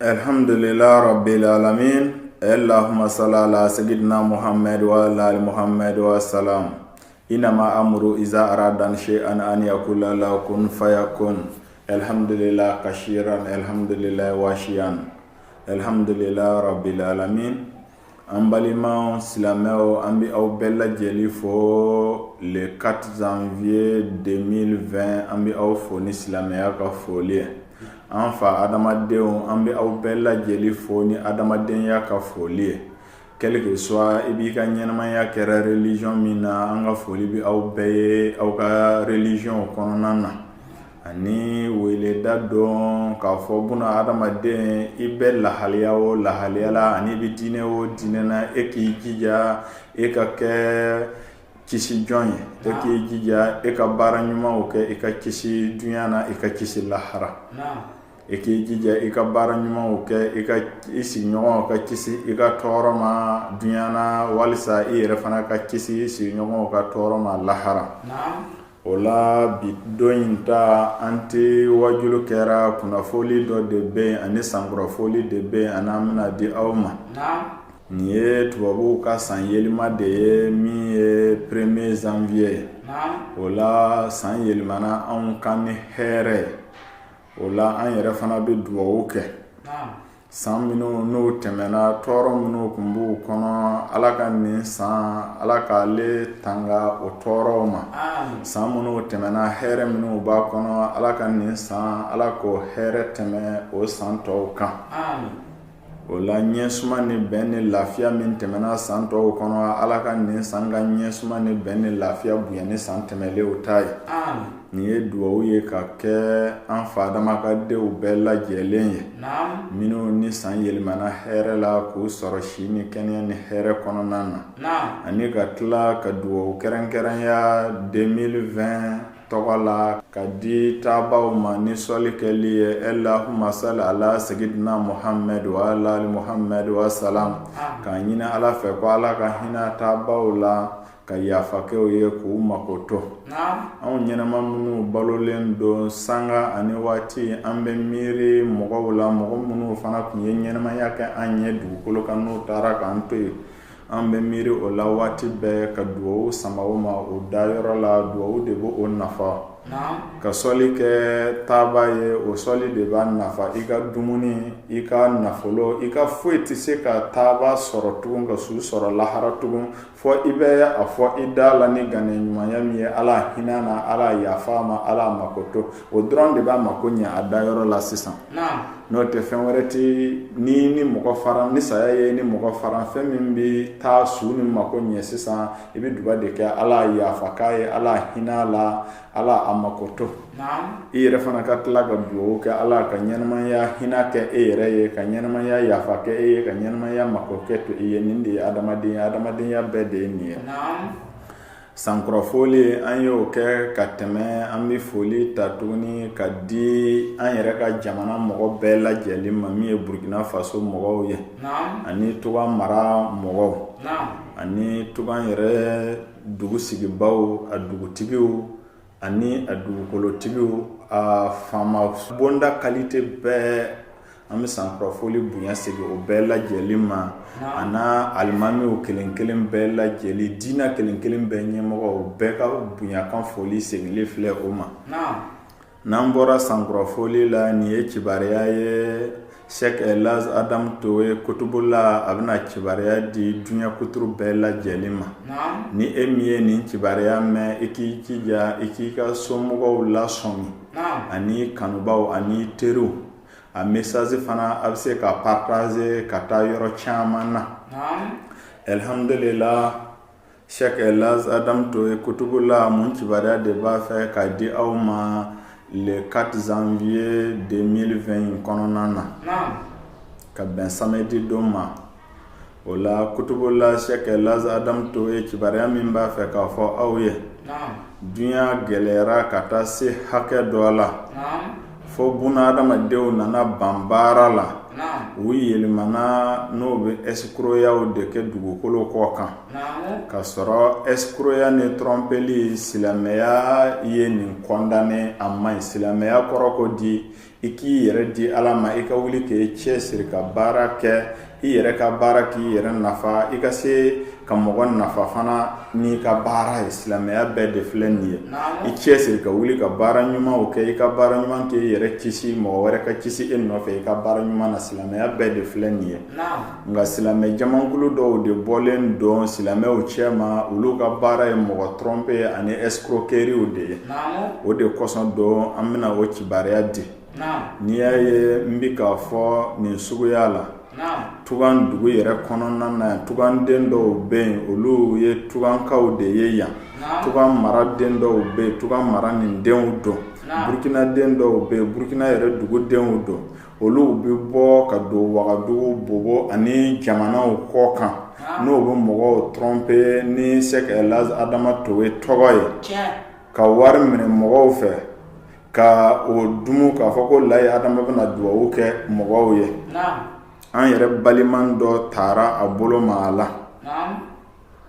Alhamdulillah Rabbil Alamin. Allahumma salli ala Sayyidina Muhammad wa ala ali Muhammad wa salam. Inama amru iza aradan shay'an an yakula lahu kun fayakun. Alhamdulillah kashiran, alhamdulillah washiyan. Alhamdulillah Rabbil Alamin. An balimaw silamɛw an bi aw bɛɛ lajɛlen fo le 4 janvier 2020 an bi aw fo ni silamɛya ka foli ye. An fa adamadenw an bi aw bɛɛ lajɛlen fo ni adamadenya ka foli ye. Quel que soit i b'i ka ɲɛnamaya kɛra religion min na, an ka foli bi aw bɛɛ ye aw ka religion kɔnɔna na. Ani weleda dɔn k'a fɔ buna adamaden i bɛ lahaliya o lahaliya la, ani bi diinɛ o diinɛ na, e k'i jija e ka kɛ kisi jɔn ye, e k'i jija e ka baara ɲumanw kɛ i ka kisi dunya na, i ka kisi lahara. E k'i jija i ka baara ɲumanw kɛ i ka i sigiɲɔgɔnw ka kisi i ka tɔɔrɔ ma dunya na, walisa i yɛrɛ fana ka kisi i sigiɲɔgɔnw ka tɔɔrɔ ma lahara. O la bi don in ta an tɛ wajulu kɛra kunnafoli dɔ de bɛ yen ani sankɔrɔfoli de bɛ yen, ani an bɛna di aw ma. Nin ye tubabuw ka san yɛlɛma de ye min ye 1er janvier. O la san yɛlɛmana anw kan ni hɛrɛ. O la an yɛrɛ fana bɛ dugawu kɛ. San minnu n'o tɛmɛna, tɔɔrɔ minnu tun b'u kɔnɔ, Ala ka nin san Ala k'ale tanga o tɔɔrɔw ma. San minnu tɛmɛna, hɛrɛ minnu b'a kɔnɔ, Ala ka nin san Ala k'o hɛrɛ tɛmɛ o san tɔw kan. O la ɲɛsuma ni bɛn ni lafiya min tɛmɛna san tɔw kɔnɔ, Ala ka nin san ka ɲɛsuma ni bɛn ni lafiya bonya ni san tɛmɛlenw ta ye. Nin ye duwawu ye ka kɛ an fa adamakadenw bɛɛ lajɛlen ye, minnu ni san yɛlɛmana hɛrɛ la k'u sɔrɔ si ni kɛnɛya ni hɛrɛ kɔnɔna na, ani ka tila ka duwawu kɛrɛnkɛrɛnya 2020 tɔgɔ la ka di taabaw ma ni sɔli kɛli ye. Allahumma salli ala Sayyidina Muhammad wa ala ali Muhammad wa salam. K'a ɲini Ala fɛ ko Ala ka hinɛ taabaw la, ka yafa kɛw ye k'u mako to. Anw ɲɛnama minnu balolen don sanga ani waati, an bɛ miiri mɔgɔw la, mɔgɔ minnu fana tun ye ɲɛnamaya kɛ an ɲɛ dugukolo kan n'u taara k'an to yen. An bɛ miiri o la waati bɛɛ ka duwawu sama o ma o dayɔrɔ la, duwawu de b'o nafa. Ka sɔli kɛ taaba ye, o sɔli de b'a nafa. I ka dumuni, i ka nafolo, i ka foyi tɛ se ka taaba sɔrɔ tugun, ka su sɔrɔ lahara tugun, fɔ i bɛ a fɔ i da la ni ŋaniya ɲumanya min ye, Ala hinɛ na, Ala yafa ma, Ala makoto. O dɔrɔn de b'a mako ɲɛ a dayɔrɔ la sisan. N'o tɛ fɛn wɛrɛ tɛ, ni mɔgɔ faran, ni saya ye ni mɔgɔ faran, fɛn min bɛ taa su ni mako ɲɛ sisan, i bɛ duba de kɛ Ala yafa k'a ye, Ala hinɛ la, Ala a makoto. I yɛrɛ fana ka tila ka duwawu kɛ Ala ka ɲɛnamaya hinɛ kɛ e yɛrɛ ye, ka ɲɛnamaya yafa kɛ e ye, ka ɲɛnamaya mako kɛ to e ye. Nin de ye adamadenya, adamadenya bɛɛ de ye nin ye. Sankɔrɔfoli an y'o kɛ ka tɛmɛ, an bɛ foli ta tuguni ka di an yɛrɛ ka jamana mɔgɔ bɛɛ lajɛlen ma, min ye Burkina Faso mɔgɔw ye, ani Togo mara mɔgɔw, ani Togo yɛrɛ dugu sigibaw, a dugutigiw, ani a dugukolotigiw, a faama bonda qualité bɛɛ. An bɛ sankɔrɔfoli bonya segin o bɛɛ lajɛlen ma, a n'a alimamiw kelen kelen bɛɛ lajɛlen, diinɛ kelen kelen bɛɛ ɲɛmɔgɔw bɛɛ ka bonyakan foli seginlen filɛ o ma. N'an bɔra sankɔrɔfoli la, nin ye kibaruya ye Sheikh Elhaj Adam Towe Kutubola a bɛna kibaruya di dunya kuturu bɛɛ lajɛlen ma. Ni e min ye nin kibaruya mɛn, i k'i jija i k'i ka somɔgɔw lasɔmi, ani kanubaw ani teriw. A message fana a bɛ se ka partager ka taa yɔrɔ caman na. Alhamdulillah, Sheikh Elhaj Adam Towe Kutubola mun kibaruya de b'a fɛ ka di aw ma le 4 janvier 2020 kɔnɔna na, ka bɛn samedi don ma. O la Kutubola Sheikh Elhaj Adam Towe kibaruya min b'a fɛ k'a fɔ aw ye, dunya gɛlɛyara ka taa se hakɛ dɔ la, fo buna adamadenw nana ban baara la, u yɛlɛmana n'o bɛ escroyaw de kɛ dugukolo kɔ kan, ka sɔrɔ escroya ni trompeli silamɛya ye nin condamné a man ɲi. Silamɛya kɔrɔ ko di iki yɛrɛ di ala ma i ka wuli k'e cɛsiri ka baara kɛ i yɛrɛ ka baara k'i yɛrɛ nafa i ka se ka mɔgɔ nafa fana n'i ka baara ye silamɛya bɛɛ de filɛ nin ye i cɛsiri ka wuli ka baara ɲumanw kɛ i ka baara ɲuman kɛ i yɛrɛ kisi mɔgɔ wɛrɛ ka kisi e nɔfɛ i ka baara ɲuman na silamɛya bɛɛ de filɛ nin ye nka silamɛ jamankulu dɔw de bɔlen don silamɛw cɛ ma olu ka baara ye mɔgɔ trompe ani escroquerie de ye o de kosɔn don an bɛna o cibariya di n'i y'a ye n bi k'a fɔ nin suguya la tugan dugu yɛrɛ kɔnɔna na tuganden dɔw bɛ yen olu ye tugankaw de ye yan tugan maraden dɔw bɛ yen tugan mara nin denw don burukinaden dɔw bɛ yen burukina yɛrɛ dugudenw don olu bɛ bɔ ka don wagadugu bobo ani jamanaw kɔ kan n'o bɛ mɔgɔw tromper ni Sɛki Adama Towe tɔgɔ ye ka wari minɛ mɔgɔw fɛ ka o dumu k'a fɔ ko layi adama bɛna duwawu kɛ mɔgɔw ye an yɛrɛ baliman dɔ taara a bolo ma a la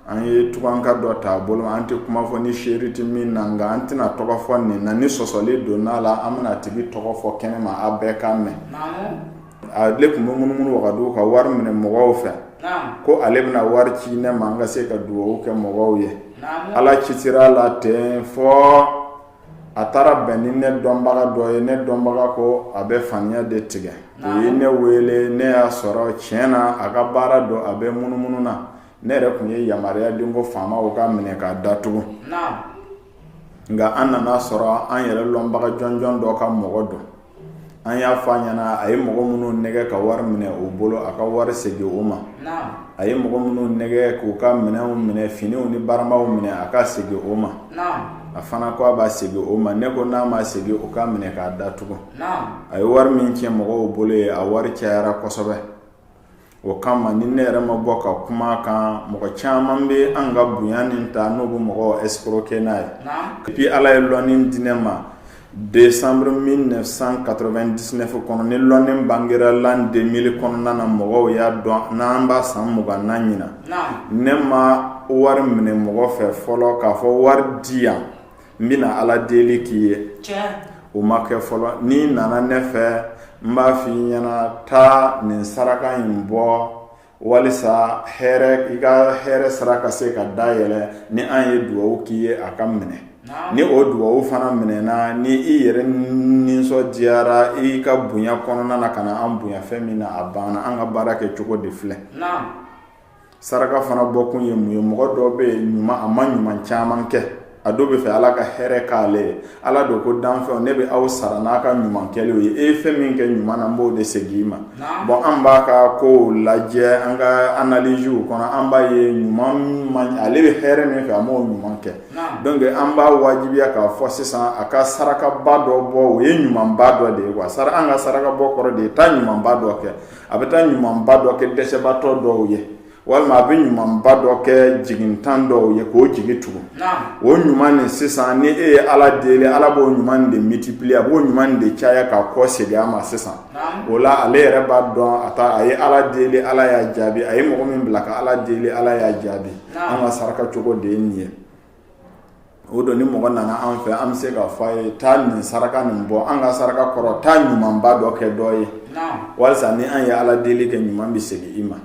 an ye tuganka dɔ ta a bolo ma an tɛ kuma fɔ ni seeri tɛ min na nka an tɛna tɔgɔ fɔ nin na ni sɔsɔli donna la an bɛna tigi tɔgɔ fɔ kɛnɛ ma a bɛɛ ka mɛn ale tun bɛ munumunu wagadugu ka wari minɛ mɔgɔw fɛ ko ale bɛna wari ci ne ma an ka se ka duwawu kɛ mɔgɔw ye ala citira la ten fɔ a taara bɛn ni ne dɔnbaga dɔ ye ne dɔnbaga ko a bɛ faniya de tigɛ o ye ne wele ne y'a sɔrɔ tiɲɛ na a ka baara dɔ a bɛ munumunu na ne yɛrɛ tun ye yamaruya di ko faamaw ka minɛ k'a datugu nka an nana sɔrɔ an yɛrɛ lɔnbaga jɔnjɔn dɔ ka mɔgɔ dɔn an y'a fɔ a ɲɛna a ye mɔgɔ minnu nɛgɛ ka wari minɛ u bolo a ka wari segin o ma a ye mɔgɔ minnu nɛgɛ k'u ka minɛnw minɛ finiw ni baramaw minɛ a ka segin o ma a fana ko a b'a segin o ma ne ko n'a ma segin o ka minɛ k'a datugu a ye wari min tiɲɛ mɔgɔw bolo ye a wari cayara kosɛbɛ o kama ni ne yɛrɛ ma bɔ ka kuma kan mɔgɔ caman bɛ an ka bonya nin ta n'o bɛ mɔgɔw escroquer n'a ye puis ala ye lɔnni di ne ma décembre 1999 kɔnɔ ni lɔnni bangera l'an 2000 kɔnɔna na mɔgɔw y'a dɔn n'an b'a san 20 na ɲina ne ma wari minɛ mɔgɔ fɛ fɔlɔ k'a fɔ wari di yan n bɛna ala deli k'i ye o ma kɛ fɔlɔ n'i nana ne fɛ n b'a f'i ɲɛna taa nin saraka in bɔ walisa hɛrɛ i ka hɛrɛ sara ka se ka dayɛlɛ ni an ye duwawu k'i ye a ka minɛ ni o duwawu fana minɛna ni i yɛrɛ nisɔndiyara i ka bonya kɔnɔna na ka na an bonya fɛn min na a banna an ka baara kɛ cogo de filɛ saraka fana bɔ kun ye mun ye mɔgɔ dɔ bɛ yen ɲuman a ma ɲuman caman kɛ a dɔw bɛ fɛ ala ka hɛrɛ k'ale ye ala do ko danfɛnw ne bɛ aw sara n'a ka ɲuman kɛlenw ye e ye fɛn min kɛ ɲuman na n b'o de segin i ma bon an b'a ka kow lajɛ an ka analysew kɔnɔ an b'a ye ɲuman man ale bɛ hɛrɛ min fɛ a m'o ɲuman kɛ donc an b'a wajibiya k'a fɔ sisan a ka sarakaba dɔ bɔ o ye ɲumanba dɔ de ye quoi an ka sarakabɔ kɔrɔ de ye taa ɲumanba dɔ kɛ a bɛ taa ɲumanba dɔ kɛ dɛsɛbatɔ dɔw ye walima a bɛ ɲumanba dɔ kɛ jigintan dɔw ye k'o jigi tugu o ɲuman nin sisan ni e ye ala deli ala b'o ɲuman de multiplier a b'o ɲuman de caya ka kɔ segin a ma sisan o la ale yɛrɛ b'a dɔn a ye ala deli ala y'a jaabi a ye mɔgɔ min bila ka ala deli ala y'a jaabi an ka saraka cogo de ye nin ye o don ni mɔgɔ nana an fɛ an bɛ se ka fɔ a ye taa nin saraka nin bɔ an ka saraka kɔrɔ taa ɲumanba dɔ kɛ dɔ ye walisa ni an ye ala deli kɛ ɲuman bɛ segin i ma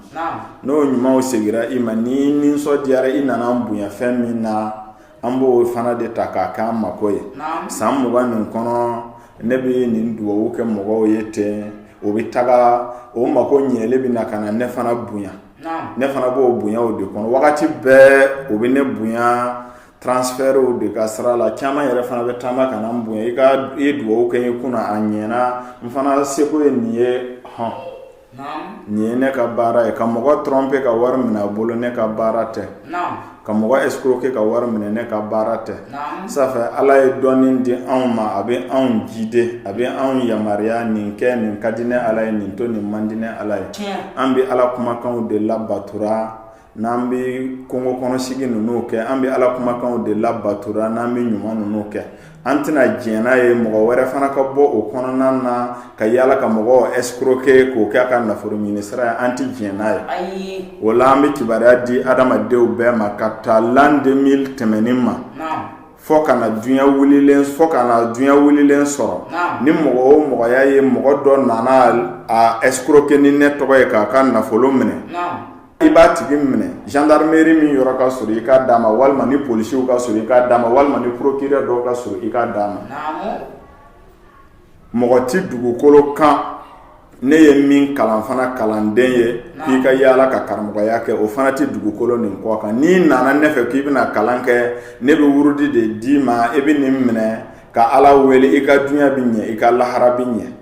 n'o ɲumanw segira i ma ni nisɔndiyara i nana an bonya fɛn min na an b'o fana de ta k'a kɛ an mako ye san 20 nin kɔnɔ ne bɛ nin duwawu kɛ mɔgɔw ye ten o bɛ taga o mako ɲɛli bɛ na ka na ne fana bonya ne fana b'o bonya o de kɔnɔ wagati bɛɛ o bɛ ne bonya transfert de ka sira la caman yɛrɛ fana bɛ taama ka na n bonya i ye duwawu kɛ n kunna a ɲɛna n fana seko ye nin ye nin ye ne ka baara ye ka mɔgɔ tromper ka wari minɛ a bolo ne ka baara tɛ ka mɔgɔ escroquer ka wari minɛ ne ka baara tɛ safɛ ala ye dɔnni di anw ma a bɛ anw jide a bɛ anw yamaruya nin kɛ nin ka di ne ala ye nin to nin man di ne ala ye an bɛ ala kumakanw de labatura n'an bɛ kungo kɔnɔ sigi ninnu kɛ an bɛ ala kumakanw de labatura n'an bɛ ɲuman ninnu kɛ an tɛna diɲɛ n'a ye mɔgɔ wɛrɛ fana ka bɔ o kɔnɔna na ka yaala ka mɔgɔw escroquer k'o kɛ a ka nafolo ɲini sira ye an tɛ diɲɛ n'a ye o la an bɛ kibaruya di adamadenw bɛɛ ma ka taa l'an 2000 tɛmɛnin ma fo kana dunya wulilen soro ni mogo ya ye mogo do nana a escroquer ni ne togo ye ka kan na folo mene iba tigi mene gendarmerie min yoro ka suru ka dama walma ni policier ka suru ka dama walma ni procureur do ka suru ka dama mogo ti dugukolo kan ne ye min kalan fana kalanden ye k'i ka yala ka karamɔgɔya kɛ o fana ti dugukolo nin kɔ kan ni nana ne fɛ k'i bɛna kalan kɛ ne bɛ wurudi de d'i ma e bɛ nin minɛ ka ala wele i ka dunya bi ɲɛ i ka lahara bi ɲɛ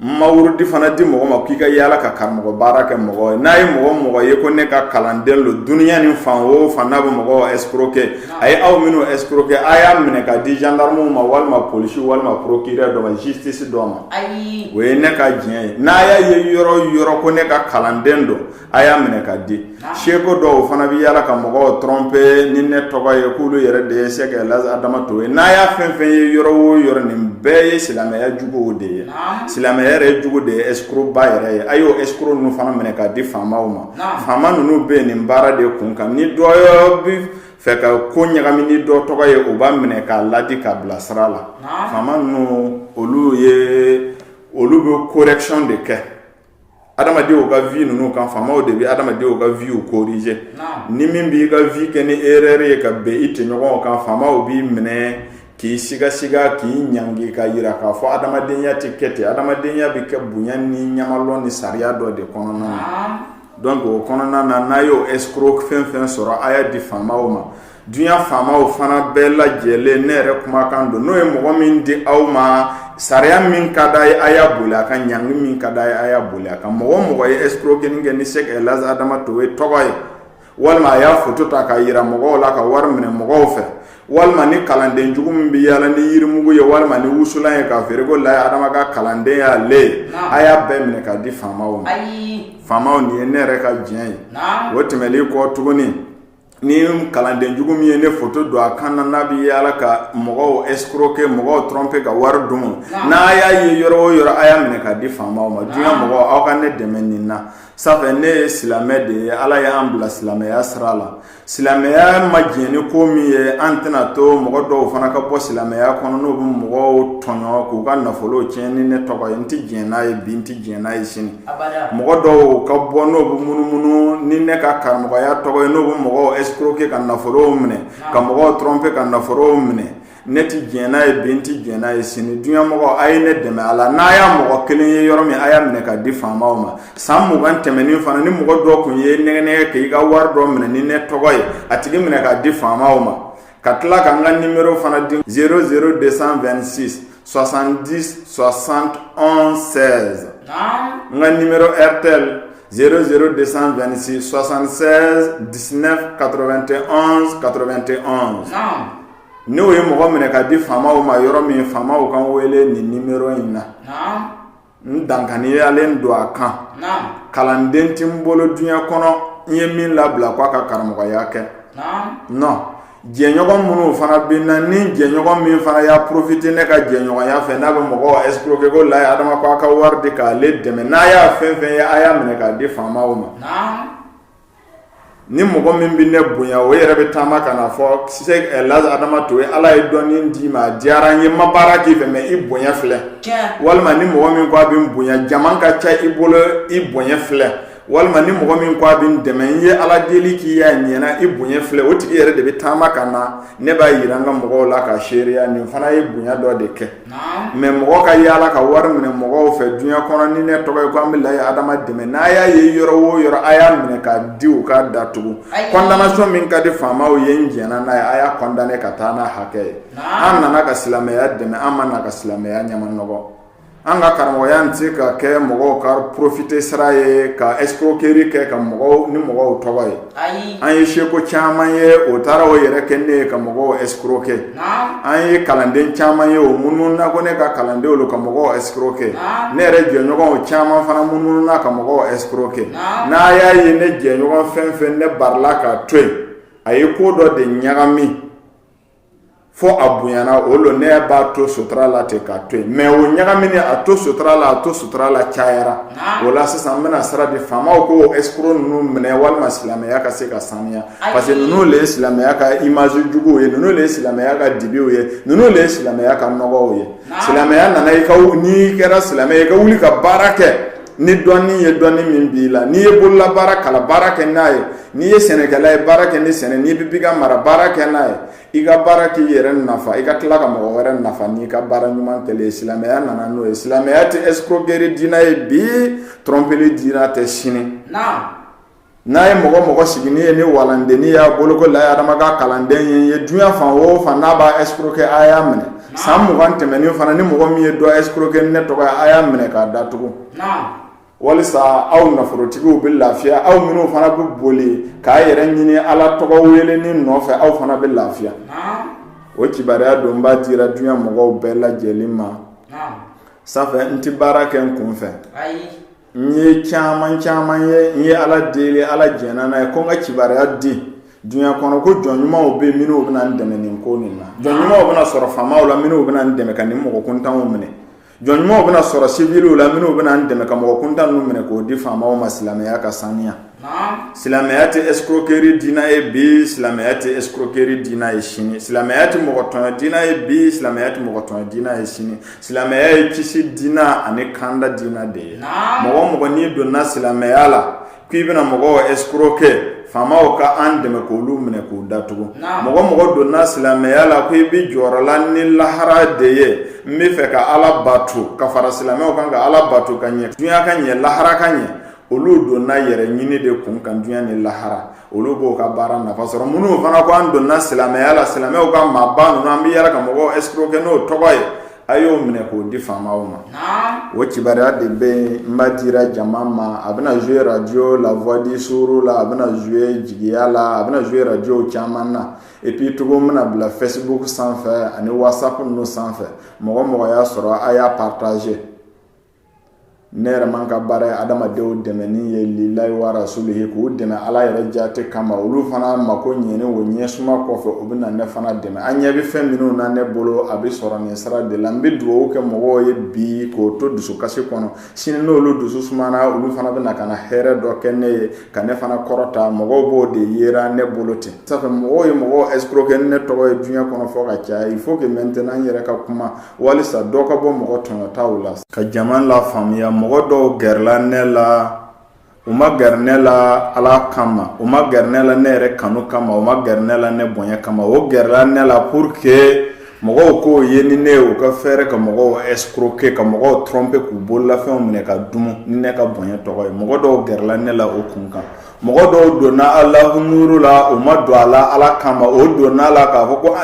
ma wurudi fana di mɔgɔ ma k'i ka yala ka karamɔgɔ baara kɛ mɔgɔ ye n'a ye mɔgɔ ye ko ne ka kalanden lo dunuya ni fan o fan n'a bɛ mɔgɔ escroquer a ye aw minnu escroquer a y'a minɛ ka di gendarmew ma walima polisi walima procureur dɔ ma justice dɔ ma o ye ne ka diɲɛ ye n'a y'a ye yɔrɔ ko ne ka kalanden don a y'a minɛ ka di seko dɔw fana bɛ yala ka mɔgɔw tromper ni ne tɔgɔ ye k'olu yɛrɛ de ye Sɛki Elhaji Adama Traoré n'a y'a fɛn ye yɔrɔ o yɔrɔ nin bɛɛ ye silamɛya juguw de ye silamɛya yɛrɛ jugu de ye escroc ba yɛrɛ ye a y'o escroc ninnu fana minɛ ka di faamaw ma faama ninnu bɛ nin baara de kun kan ni dɔ bi fɛ ka ko ɲagami ni dɔ tɔgɔ ye o b'a minɛ k'a ladi k'a bila sira la faama ninnu olu bɛ correction de kɛ adamadenw ka vie ninnu kan faamaw de bɛ adamadenw ka vie corriger ni min b'i ka vie kɛ ni erreur ye ka bɛn i tɔɲɔgɔnw kan faamaw b'i minɛ k'i siga k'i ɲangi ka yira k'a fɔ adamadenya ti kɛ ten adamadenya bɛ kɛ bonya ni ɲamalɔ ni sariya dɔ de kɔnɔna na donc o kɔnɔna na n'a y'o escroc fɛn sɔrɔ a y'a di faamaw ma dunya faamaw fana bɛɛ lajɛlen ne yɛrɛ kumakan don n'o ye mɔgɔ min di aw ma sariya min ka d'a ye a y'a boli a kan ɲangi min ka d'a ye a y'a boli a kan mɔgɔ ye escroquerie kɛ ni Sɛki Elhaji Adama Traoré tɔgɔ ye walima a y'a photo ta ka yira mɔgɔw la ka wari minɛ mɔgɔw fɛ walima ni kalanden jugu min bɛ yala ni yirimugu ye walima ni wusulan ye ka feere ko Lahi Adama ka kalanden y'ale a y'a bɛɛ minɛ ka di faamaw ma faamaw nin ye ne yɛrɛ ka diɲɛ ye o tɛmɛlen kɔ tuguni ni kalanden jugu min ye ne photo don a kan na n'a bɛ yala ka mɔgɔw escroquer mɔgɔw tromper ka wari d'u ma n'a y'a ye yɔrɔ o yɔrɔ a y'a minɛ ka di faamaw ma dunya mɔgɔw aw ka ne dɛmɛ nin na safɛ ne ye silamɛ de ye ala y'an bila silamɛya sira la silamɛya ma diɲɛ ni ko min ye an tɛna to mɔgɔ dɔw fana ka bɔ silamɛya kɔnɔ n'u bɛ mɔgɔw tɔɲɔ k'u ka nafolo tiɲɛ ni ne tɔgɔ ye n tɛ diɲɛ n'a ye bi n tɛ diɲɛ n'a ye sini mɔgɔ dɔw ka bɔ n'u bɛ munumunu ni ne ka karamɔgɔya tɔgɔ ye n'u bɛ mɔgɔw escroquer ka nafolow minɛ ka mɔgɔw tromper ka nafolow minɛ ne ti diɲɛ n'a ye bi n ti diɲɛ n'a ye sini dunya mɔgɔ a ye ne dɛmɛ a la n'a y'a mɔgɔ kelen ye yɔrɔ min a y'a minɛ ka di faamaw ma san 20 tɛmɛnin fana ni mɔgɔ dɔ kun ye nɛgɛnɛgɛ k'i ka wari dɔ minɛ ni ne tɔgɔ ye a tigi minɛ ka di faamaw ma ka tila ka n ka numéro fana di 00226 70 71 16 n ka numéro RTL 00226 76 19 91 91 n'o ye mɔgɔ minɛ ka di faamaw ma yɔrɔ min faamaw kan wele nin numéro in na n dankaniyalen don a kan kalanden ti n bolo dunya kɔnɔ n ye min labila k'a ka karamɔgɔya kɛ non jɛɲɔgɔn minnu fana bɛ na ni jɛɲɔgɔn min fana y'a profiter ne ka jɛɲɔgɔnya fɛ n'a bɛ mɔgɔw escroquer ko Lahi Adama k'a ka wari di k'ale dɛmɛ n'a y'a fɛn ye a y'a minɛ k'a di faamaw ma ni mɔgɔ min bɛ ne bonya o yɛrɛ bɛ taama ka na fɔ Sɛki Elhaji Adama Traoré ala ye dɔɔni di ma a diyara n ye ma baara k'i fɛ mais i bonya filɛ walima ni mɔgɔ min ko a bɛ n bonya jama ka ca i bolo i bonya filɛ walima ni mɔgɔ min ko a bɛ n dɛmɛ n ye ala deli k'i y'a ɲɛna i bonya filɛ o tigi yɛrɛ de bɛ taama ka na ne b'a yira n ka mɔgɔw la ka seereya nin fana ye bonya dɔ de kɛ mais mɔgɔ ka yaala ka wari minɛ mɔgɔw fɛ dunya kɔnɔ ni ne tɔgɔ ye ko an bɛ Lahi Adama dɛmɛ n'a y'a ye yɔrɔ o yɔrɔ a y'a minɛ k'a di u k'a datugu condamnation min ka di faamaw ye n jɛnna n'a ye a y'a condamné ka taa n'a hakɛ ye an nana ka silamɛya dɛmɛ an ma na ka silamɛya ɲamanɔgɔ an ka karamɔgɔya tɛ se ka kɛ mɔgɔw ka profiter sira ye ka escroquerie kɛ ka mɔgɔw ni mɔgɔw tɔgɔ ye an ye seko caman ye o taara o yɛrɛ kɛ ne ye ka mɔgɔw escroquer an ye kalanden caman ye o mununa ko ne ka kalandenw ka mɔgɔw escroquer ne yɛrɛ jɛɲɔgɔnw caman fana mununa ka mɔgɔw escroquer n'a y'a ye ne jɛɲɔgɔn fɛn ne barila ka to yen a ye ko dɔ de ɲagami fo abuyana olo ne ba to sutra la te ka to me o nyaga mini a to sutra la chayara wala sisan mena sara de fama ko escrow nu mene wal maslama ya ka se ka sania parce que nous les islam ya ka image jugo ye nous les islam ya ka dibiu ye nous les islam ya ka nogo ye islam ya nana ka ni kera islam ya ka wuli ka barake ni doni ye doni min bila ni ye bolla baraka la barake naye ni ye senegala ye barake ni sene ni bibiga mara barake naye iga barake yere nafa iga tla ka mo were nafa ni ka bara nyuman tele islam ya nana no islam ya te escroquerie dina ye bi tromper le dina te sini na ye mogo sigini ye ni walande ni ya boloko la ya dama ka kalande ye dunya fan wo fan na ba escroquer aya mene sam mo kan temeni fana ni mogo mi ye do escroquer ne to ka aya mene ka datugo walisa aw naforotigiw bɛ lafiya aw minnu fana bɛ boli k'a yɛrɛ ɲini ala tɔgɔ wele ni nɔfɛ aw fana bɛ lafiya o kibariya don b'a dira dunya mɔgɔw bɛɛ lajɛlen ma sanfɛ n ti baara kɛ n kun fɛ n ye caman ye n ye ala deli ala jɛna n'a ye ko n ka kibariya di dunya kɔnɔ ko jɔn ɲumanw bɛ minnu bɛna n dɛmɛ nin ko nin na jɔn ɲumanw bɛna sɔrɔ faamaw la minnu bɛna n dɛmɛ ka nin mɔgɔ kuntanw minɛ jɔn ɲumanw bɛna sɔrɔ civiliw la minnu bɛna n dɛmɛ ka mɔgɔ kuntan ninnu minɛ k'o di faamaw ma silamɛya ka saniya silamɛya tɛ escroquerie diina ye bi silamɛya tɛ escroquerie diina ye sini silamɛya tɛ mɔgɔ tɔɲɔ diina ye bi silamɛya tɛ mɔgɔ tɔɲɔ diina ye sini silamɛya ye kisi diina ani kanda diina de ye mɔgɔ n'i donna silamɛya la k'i bɛna mɔgɔw escroquer faamaw ka an dɛmɛ k'olu minɛ k'u datugu mɔgɔ donna silamɛya la ko i bi jɔyɔrɔ ni lahara de ye n bɛ fɛ ka ala bato ka fara silamɛw kan ka ala bato ka ɲɛ dunya ka ɲɛ lahara ka ɲɛ olu donna yɛrɛ ɲini de kun kan dunya ni lahara olu b'o ka baara nafa sɔrɔ minnu fana ko an donna silamɛya la silamɛw ka maaba ninnu an bɛ yɛlɛ ka mɔgɔw escroquer n'o tɔgɔ ye a y'o minɛ k'o di faamaw ma o kibariya de bɛ n b'a dira jama ma a bɛna jouer radio la voix du sourd la a bɛna jouer jigiya la a bɛna jouer radio caman na et puis tugun n bɛna bila Facebook sanfɛ ani WhatsApp ninnu sanfɛ mɔgɔ y'a sɔrɔ a y'a partager ne yɛrɛ man ka baara ye adamadenw dɛmɛ ni ye lilahi wa rasulihi k'u dɛmɛ ala yɛrɛ jate kama olu fana mako ɲɛni o ɲɛsuma kɔfɛ u bɛ na ne fana dɛmɛ an ɲɛ bɛ fɛn minnu na ne bolo a bɛ sɔrɔ nin sira de la n bɛ dugawu kɛ mɔgɔw ye bi k'o to dusukasi kɔnɔ sini n'olu dusu sumana olu fana bɛ na ka na hɛrɛ dɔ kɛ ne ye ka ne fana kɔrɔta mɔgɔw b'o de yera ne bolo ten sanfɛ mɔgɔw ye mɔgɔw escroquer ni ne tɔgɔ ye diɲɛ kɔnɔ fɔ ka caya il faut que maintenant n yɛrɛ ka kuma walisa dɔ ka bɔ mɔgɔ tɔɲɔtaw la ka jama la faamuya mɔgɔ dɔw gɛrɛla ne la u ma gɛrɛ ne la ala kama u ma gɛrɛ ne la ne yɛrɛ kanu kama u ma gɛrɛ ne la ne bonya kama o gɛrɛla ne la pour que mɔgɔw k'o ye ni ne ye u ka fɛrɛ ka mɔgɔw escroquer ka mɔgɔw tromper k'u bololafɛnw minɛ ka dumu ni ne ka bonya tɔgɔ ye mɔgɔ dɔw gɛrɛla ne la o kun kan mɔgɔ dɔw donna alahu nuru la u ma don a la ala kama o donna la k'a fɔ ko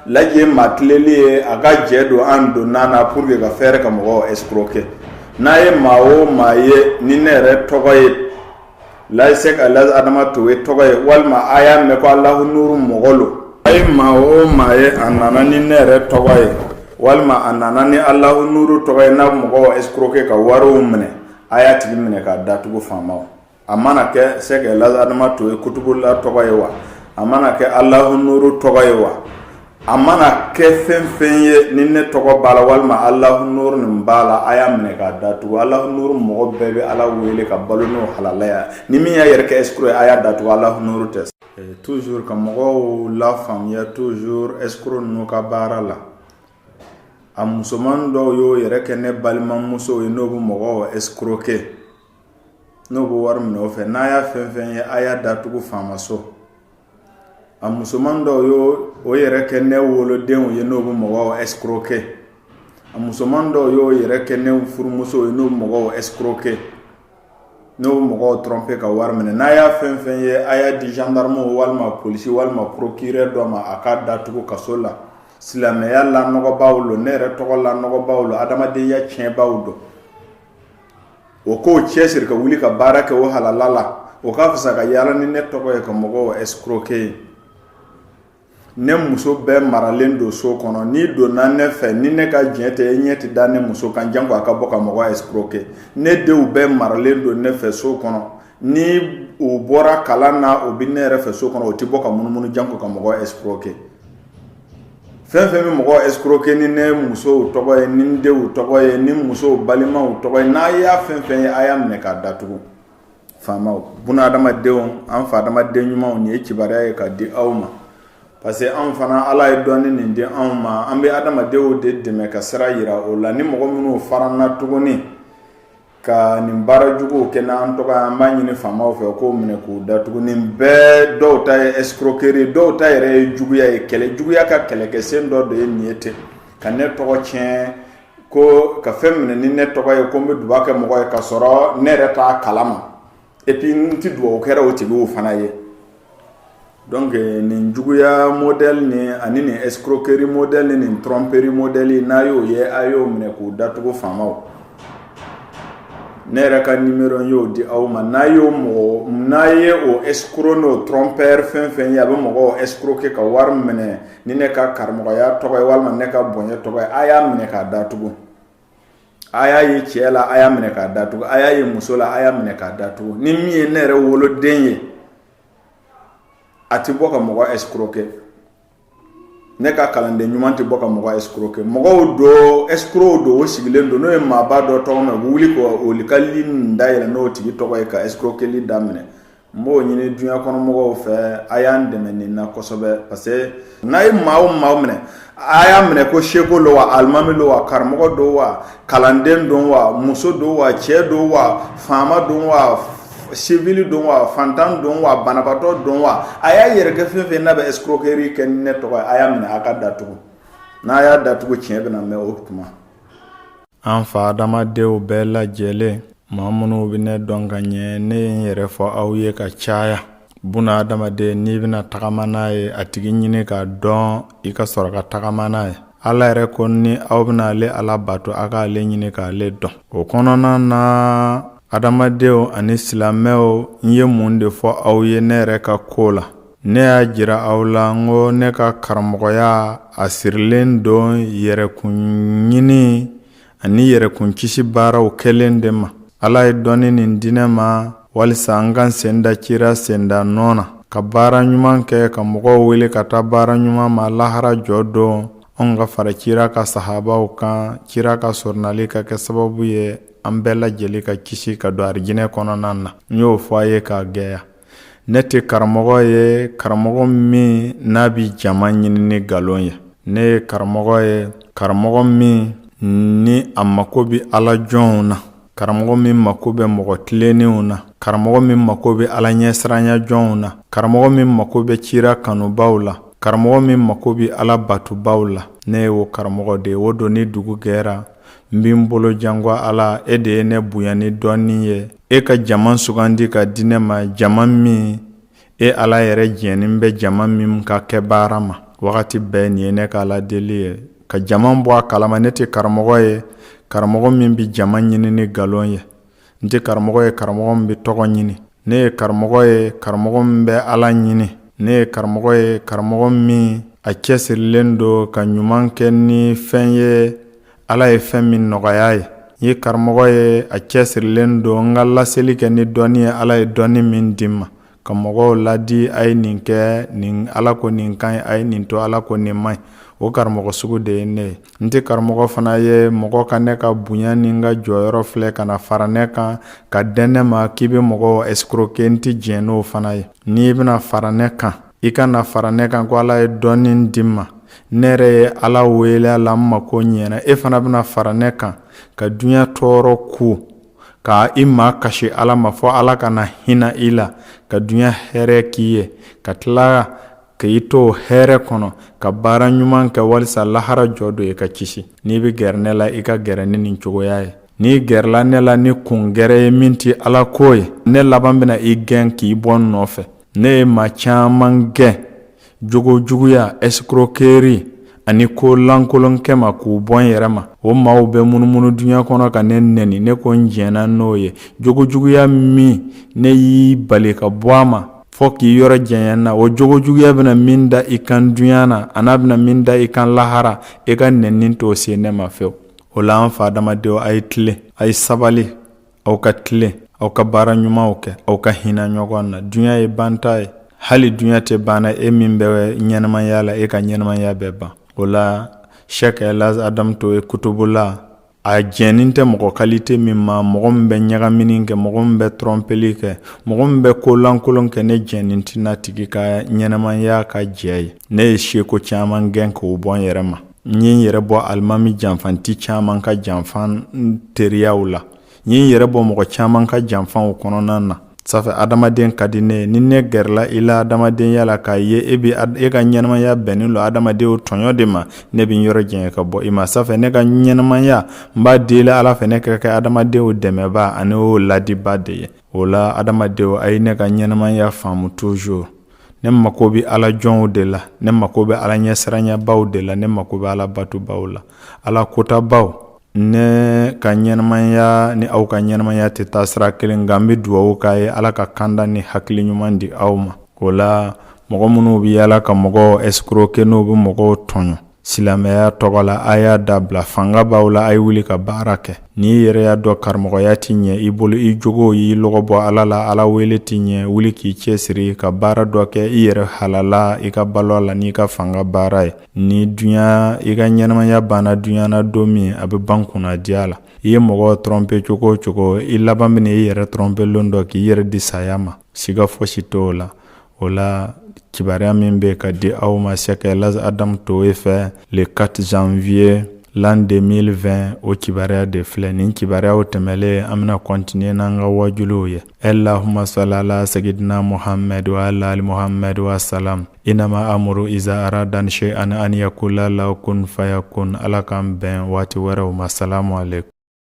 laji ye maa tileli ye a ka jɛ don an donna na pour que ka fɛrɛ ka mɔgɔw escroquer n'a ye maa o maa ye ni ne yɛrɛ tɔgɔ ye layise ka adama to ye tɔgɔ ye walima a y'a mɛn ko alahu nuru mɔgɔ lo a ye maa o maa ye a nana ni ne yɛrɛ tɔgɔ ye walima a nana ni alahu nuru tɔgɔ ye n'a mɔgɔw escroquer ka wariw minɛ a y'a tigi minɛ k'a datugu faamaw a mana kɛ sɛgɛ adama to ye kutubula tɔgɔ ye wa a mana kɛ alahu nuru tɔgɔ ye wa a mana kɛ fɛn ye ni ne tɔgɔ b'a la walima alahu nuru nin b'a la a y'a minɛ k'a datugu alahu nuru mɔgɔ bɛɛ bɛ ala wele ka balo n'o halalaya ni min y'a yɛrɛ kɛ escroc a y'a datugu alahu nuru tɛ toujours ka mɔgɔw la faamuya toujours escroc ninnu ka baara la a musoman dɔw y'o yɛrɛ kɛ ne balimamuso ye n'o bɛ mɔgɔw escroquer n'o bɛ wari minɛ o fɛ n'a y'a fɛn ye a y'a datugu faamaso a musoman dɔw y'o o yɛrɛ kɛ ne wolodenw ye n'o bɛ mɔgɔw escroquer a musoman dɔw y'o yɛrɛ kɛ ne furumuso ye n'o bɛ mɔgɔw escroquer n'o bɛ mɔgɔw tromper ka wari minɛ n'a y'a fɛn ye a y'a di gendarme walima polisi walima procureur dɔ ma a k'a datugu kaso la silamɛya lanɔgɔbaw lo ne yɛrɛ tɔgɔ lanɔgɔbaw lo adamadenya tiɲɛbaw don o k'o cɛsiri ka wuli ka baara kɛ o halala la o k'a fisa ka yaala ni ne tɔgɔ ye ka mɔgɔw escroquer ne muso bɛɛ maralen don so kɔnɔ n'i donna ne fɛ ni ne ka diɲɛ tɛ e ɲɛ tɛ da ne muso kan janko a ka bɔ ka mɔgɔ escroquer ne denw bɛɛ maralen don ne fɛ so kɔnɔ ni o bɔra kalan na o bɛ ne yɛrɛ fɛ so kɔnɔ o tɛ bɔ ka munumunu janko ka mɔgɔ escroquer fɛn fɛn bɛ mɔgɔ escroquer ni ne musow tɔgɔ ye ni n denw tɔgɔ ye ni musow balimaw tɔgɔ ye n'a y'a fɛn fɛn ye a y'a minɛ k'a datugu faamaw buna adamadenw an fa adamaden ɲumanw nin ye kibaruya ye ka di aw ma parce que anw fana Ala ye dɔɔni nin di anw ma an bɛ adamadenw de dɛmɛ ka sira yira o la ni mɔgɔ minnu faranna tuguni ka nin baara juguw kɛ n'an tɔgɔ an b'a ɲini faamaw fɛ k'o minɛ k'u datugu nin bɛɛ dɔw ta ye escroquerie dɔw ta yɛrɛ ye juguya ye kɛlɛ juguya ka kɛlɛkɛsen dɔ de ye nin ye ten ka ne tɔgɔ tiɲɛ ko ka fɛn minɛ ni ne tɔgɔ ye ko n bɛ duwawu kɛ mɔgɔ ye ka sɔrɔ ne yɛrɛ t'a kalama et puis n ti duwawu kɛra o tigiw fana ye donc nin juguya modèle ni ani nin escroquerie modèle ni nin tromperie modèle n'a y'o ye a y'o minɛ k'u datugu faamaw ne yɛrɛ ka numéro y'o di aw ma n'a ye o escroc n'o trompeur fɛn fɛn ye a bɛ mɔgɔw escroquer ka wari minɛ ni ne ka karamɔgɔya tɔgɔ ye walima ne ka bonya tɔgɔ ye a y'a minɛ k'a datugu a y'a ye cɛ la a y'a minɛ k'a datugu a y'a ye muso la a y'a minɛ k'a datugu ni min ye ne yɛrɛ woloden ye a ti bɔ ka mɔgɔ escroquer ne ka kalanden ɲuman ti bɔ ka mɔgɔ escroquer mɔgɔw do escroc do o sigilen do n'o ye maaba dɔ tɔgɔ mɛn wuli ko o ka li nin dayɛlɛ n'o tigi tɔgɔ ye ka escroquerli daminɛ n b'o ɲini dunya kɔnɔ mɔgɔw fɛ a y'an dɛmɛ nin na kosɛbɛ parce que n'a ye maa o maa minɛ a y'a minɛ ko seko lo wa alimami lo wa karamɔgɔ do wa kalanden don wa muso do wa cɛ do wa faama don wa civil don wa fantan don wa banabaatɔ don wa a y'a yɛrɛ kɛ fɛn fɛn n'a bɛ escroquerie kɛ ni ne tɔgɔ ye a y'a minɛ a ka datugu n'a y'a datugu tiɲɛ bɛna mɛn o tuma an fa adamadenw bɛɛ lajɛlen maa minnu bɛ ne dɔn ka ɲɛ ne ye n yɛrɛ fɔ aw ye ka caya buna adamaden n'i bɛna tagama n'a ye a tigi ɲini k'a dɔn i ka sɔrɔ ka tagama n'a ye Ala yɛrɛ ko ni aw bɛna ale Ala bato a ka ale ɲini k'ale dɔn o kɔnɔna na adamadenw ani silamɛw n ye mun de fɔ aw ye ne yɛrɛ ka ko la ne y'a jira aw la n ko ne ka karamɔgɔya a sirilen don yɛrɛkun ɲini ani yɛrɛkun kisi baaraw kɛlen de ma Ala ye dɔnni nin di ne ma walisa an ka sen da cira sen da nɔ na ka baara ɲuman kɛ ka mɔgɔw wele ka taa baara ɲuman ma lahara jɔ don an ka fara cira ka sahabaw kan cira ka sɔrɔnali ka kɛ sababu ye an bɛɛ lajɛlen ka kisi ka don arijinɛ kɔnɔna na n y'o fɔ a ye k'a gɛya ne tɛ karamɔgɔ ye karamɔgɔ min n'a bi jama ɲini ni ngalon ye ne ye karamɔgɔ ye karamɔgɔ min ni a mako bɛ Ala jɔnw na karamɔgɔ min mako bɛ mɔgɔ tilennenw na karamɔgɔ min mako bɛ Ala ɲɛsiranya jɔnw na karamɔgɔ min mako bɛ cira kanubaw la karamɔgɔ min mako bɛ Ala batubaw la ne ye o karamɔgɔ de ye o don ni dugu gɛra n bɛ n bolo jango Ala e de ye ne bonya ni dɔɔni ye e ka jama sugandi ka di ne ma jama min e Ala yɛrɛ jɛnnen bɛ jama min ka kɛ baara ma wagati bɛɛ nin ye ne ka Ala deli ye ka jama bɔ a kalama ne tɛ karamɔgɔ ye karamɔgɔ min bi jama ɲini ni ngalon ye n tɛ karamɔgɔ ye karamɔgɔ min bi tɔgɔ ɲini ne ye karamɔgɔ ye karamɔgɔ min bɛ Ala ɲini ne ye karamɔgɔ ye karamɔgɔ min a cɛsirilen don ka ɲuman kɛ ni fɛn ye Ala ye fɛn min nɔgɔya ye n ye karamɔgɔ ye a cɛsirilen don n ka laseli kɛ ni dɔnni ye Ala ye dɔnni min di ma ka mɔgɔw ladi a ye nin kɛ nin Ala ko nin ka ɲi a ye nin to Ala ko nin ma ɲi o karamɔgɔ sugu de ye ne ye n tɛ karamɔgɔ fana ye mɔgɔ ka ne ka bonya ni n ka jɔyɔrɔ filɛ ka na fara ne kan ka dɛn ne ma k'i bɛ mɔgɔw escroquer n tɛ diɲɛ n'o fana ye n'i bɛna fara ne kan i ka na fara ne kan ko Ala ye dɔnni di ma ne yɛrɛ ye Ala wele a la n mako ɲɛna e fana bɛna fara ne kan ka dunya tɔɔrɔ ku ka i ma kasi Ala ma fɔ Ala kana hinɛ i la ka dunya hɛrɛ k'i ye ka tila ka i to hɛrɛ kɔnɔ ka baara ɲuman kɛ walisa lahara jɔ don i ka kisi n'i bɛ gɛrɛ ne la i ka gɛrɛ ni nin cogoya ye n'i gɛrɛla ne la ni kun gɛrɛ ye min tɛ Ala ko ye ne laban bɛna i gɛn k'i bɔ n nɔfɛ ne ye maa caman gɛn jogo juguya escroquerie ani ko lankolonkɛ ma k'u bɔ n yɛrɛ ma o maaw bɛ munumunu dunya kɔnɔ ka ne nɛni ne ko n jɛnna n'o ye jogo juguya min ne y'i bali ka bɔ a ma fɔ k'i yɔrɔ jɛnya na o jogo juguya bɛna min da i kan dunya na a n'a bɛna min da i kan lahara i ka nɛni t'o se ne ma fewu o la an fa adamadenw a ye tilen a ye sabali aw ka tilen aw ka baara ɲumanw kɛ aw ka hinɛ ɲɔgɔn na dunya ye banta ye hali dunya tɛ banna e min bɛ ɲɛnamaya la e ka ɲɛnamaya bɛ ban o la Sheikh Elhaj Adam Toye kutubu la a jɛnin tɛ mɔgɔ qualité min ma, mɔgɔ min bɛ ɲagamini kɛ, mɔgɔ min bɛ trompeli kɛ, mɔgɔ min bɛ ko lankolon kɛ, ne jɛnin tɛna tigi ka ɲɛnamaya ka jɛ ye. Ne ye seko caman gɛn k'o bɔ n yɛrɛ ma. N ye n yɛrɛ bɔ alimami janfanti caman ka janfan teriyaw la. N ye n yɛrɛ bɔ mɔgɔ caman ka janfanw kɔnɔna na. Safe adamaden ka di ne ni ne gɛrɛla i la adamadenya la k'a ye e ka ɲɛnamaya bɛnnen lo adamadenw tɔɲɔ de ma, ne bɛ yɔrɔ jɛngɛ ka bɔ i ma. Safe ne ka ɲɛnamaya n b'a deli Ala fɛ ne ka kɛ adamadenw dɛmɛba ani o ladiba de ye. O la adamadenw a ye ne ka ɲɛnamaya faamu toujours. Ne mako bɛ Ala jɔnw de la, ne mako bɛ Ala ɲɛsiranɲɛbaw de la, ne mako bɛ Ala batubaw la, Ala kotabaw. Ne ka ɲɛnamaya ni aw ka ɲɛnamaya tɛ taa sira kelen nka n bɛ dugawu k'a ye Ala ka kanda ni hakili ɲuman di aw ma. O la mɔgɔ minnu bɛ yaala ka mɔgɔw escroquer n'u bɛ mɔgɔw tɔɲɔ silamɛya tɔgɔ la, a y'a dabila, fanga b'aw la, a ye wuli ka baara kɛ. N'i yɛrɛ y'a dɔn karamɔgɔya ti ɲɛ i bolo, i jogo y'i lɔgɔ bɔ Ala la, Ala wele ti ɲɛ, wuli k'i cɛsiri ka baara dɔ kɛ i yɛrɛ halala i ka balo la n'i ka fanga baara ye. Ni dunya i ka ɲɛnamaya banna dunya na don min a bɛ ban kunna diya la. I ye mɔgɔ tromper cogo o cogo i laban bɛna i yɛrɛ tromper lon dɔ k'i yɛrɛ di saya ma, siga fosi t'o la. O la kibaruya min bɛ ka di aw ma Sheikh Elhaj Adam Toye fɛ le 4 janvier l'an 2020 o kibaruya de filɛ. Nin kibaruyaw tɛmɛlen an bɛna continuer n'an ka wajuliw ye. Allahumma salli ala sayyidina Muhammad wa ala ali Muhammad wa salam. Inama amuru iza aradan shay'an an yakula lahu kun fayakun. Ala k'an bɛn waati wɛrɛw ma. Salamu alaikum.